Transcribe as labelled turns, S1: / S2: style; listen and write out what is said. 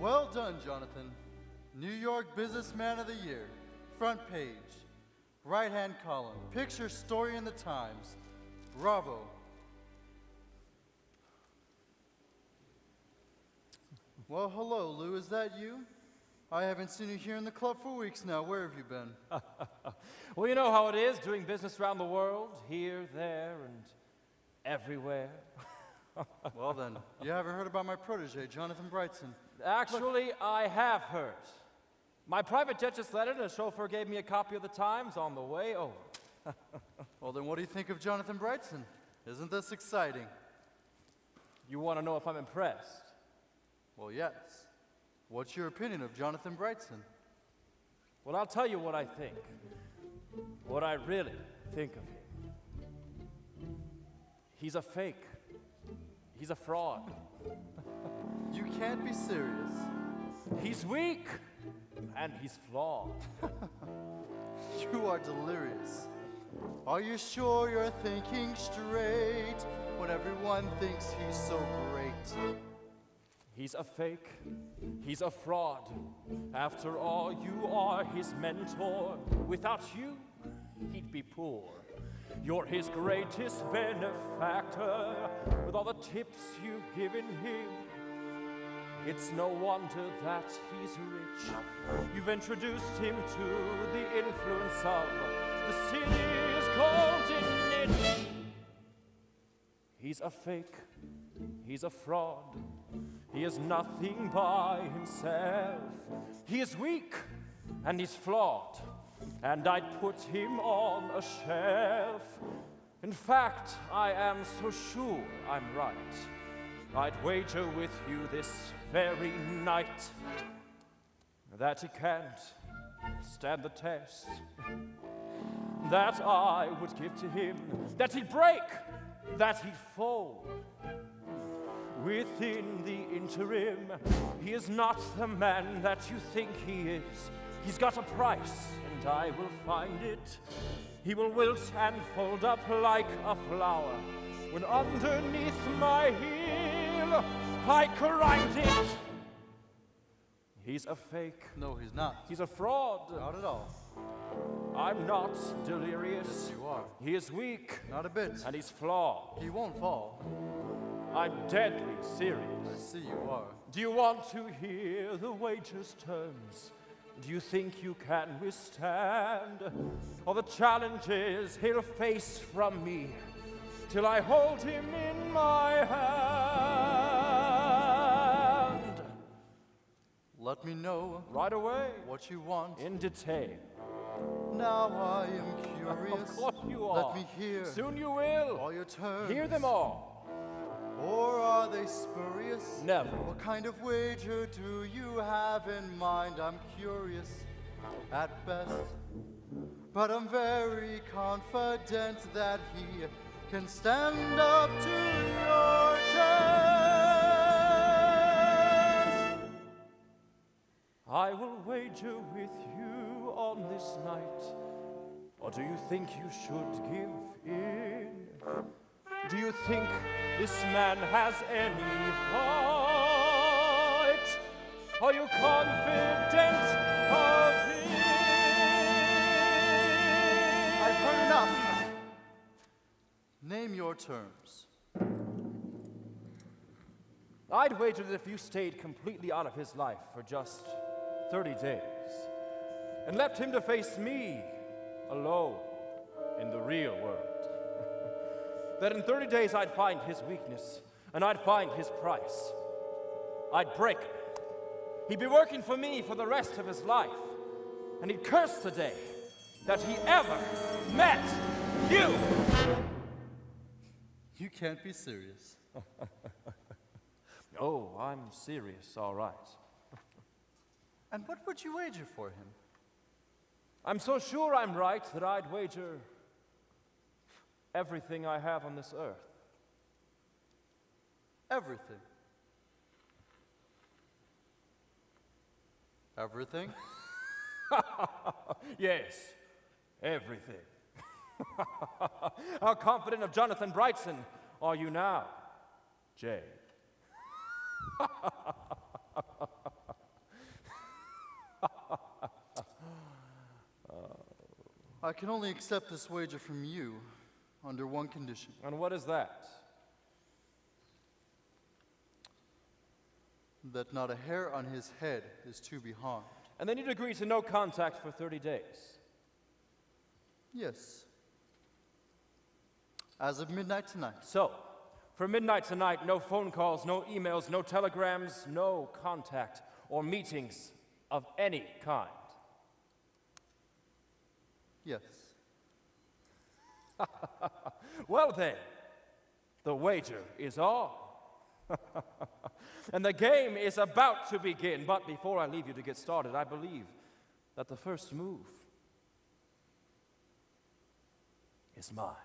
S1: Well done, Jonathan. New York Businessman of the Year. Front page. Right-hand column. Picture story in the Times. Bravo. Well, hello, Lou. Is that you? I haven't seen you here in the club for weeks now. Where have you been?
S2: Well, you know how it is, doing business around the world, here, there, and everywhere.
S1: Well then, you haven't heard about my protege, Jonathan Brightson.
S2: Actually, I have heard. My private jet just landed and a chauffeur gave me a copy of the Times on the way over.
S1: Well then, what do you think of Jonathan Brightson? Isn't this exciting?
S2: You want to know if I'm impressed?
S1: Well, yes. What's your opinion of Jonathan Brightson?
S2: Well, I'll tell you what I think. What I really think of him. He's a fake. He's a fraud.
S1: You can't be serious.
S2: He's weak. And he's flawed.
S1: You are delirious. Are you sure you're thinking straight when everyone thinks he's so great?
S2: He's a fake. He's a fraud. After all, you are his mentor. Without you, he'd be poor. You're his greatest benefactor. With all the tips you've given him, it's no wonder that he's rich. You've introduced him to the influence of the city's golden niche. He's a fake. He's a fraud. He is nothing by himself. He is weak and he's flawed. And I'd put him on a shelf. In fact, I am so sure I'm right. I'd wager with you this very night that he can't stand the test that I would give to him, that he'd break, that he'd fold. Within the interim, he is not the man that you think he is. He's got a price, and I will find it. He will wilt and fold up like a flower when underneath my heel I grind it. He's a fake.
S1: No, he's not.
S2: He's a fraud.
S1: Not at all.
S2: I'm not delirious.
S1: Yes, you are.
S2: He is weak.
S1: Not a bit.
S2: And he's flawed.
S1: He won't fall.
S2: I'm deadly serious.
S1: I see you are.
S2: Do you want to hear the wager's terms? Do you think you can withstand all the challenges he'll face from me till I hold him in my hand?
S1: Let me know
S2: Right away.
S1: what you want.
S2: In detail.
S1: Now I am curious.
S2: Of course you are.
S1: Let me hear
S2: Soon you will.
S1: all your terms.
S2: Hear them all.
S1: Or are they spurious?
S2: Never.
S1: What kind of wager do you have in mind? I'm curious at best. But I'm very confident that he can stand up to your test. I will wager with you on this night. Or do you think you should give in? Do you think this man has any fight? Are you confident of him? I've heard enough. Name your terms.
S2: I'd wager that if you stayed completely out of his life for just 30 days and left him to face me alone in the real world, that in 30 days I'd find his weakness and I'd find his price. I'd break him. He'd be working for me for the rest of his life, and he'd curse the day that he ever met you.
S1: You can't be serious.
S2: Oh, I'm serious, all right.
S1: And what would you wager for him?
S2: I'm so sure I'm right that I'd wager everything I have on this earth.
S1: Everything. Everything?
S2: Yes, everything. How confident of Jonathan Brightson are you now, Jay?
S3: I can only accept this wager from you under one condition.
S2: And what is that?
S3: That not a hair on his head is to be harmed.
S2: And then you'd agree to no contact for 30 days.
S3: Yes. As of midnight tonight.
S2: So, for midnight tonight, no phone calls, no emails, no telegrams, no contact or meetings of any kind.
S3: Yes.
S2: Well then, the wager is on. And the game is about to begin. But before I leave you to get started, I believe that the first move is mine.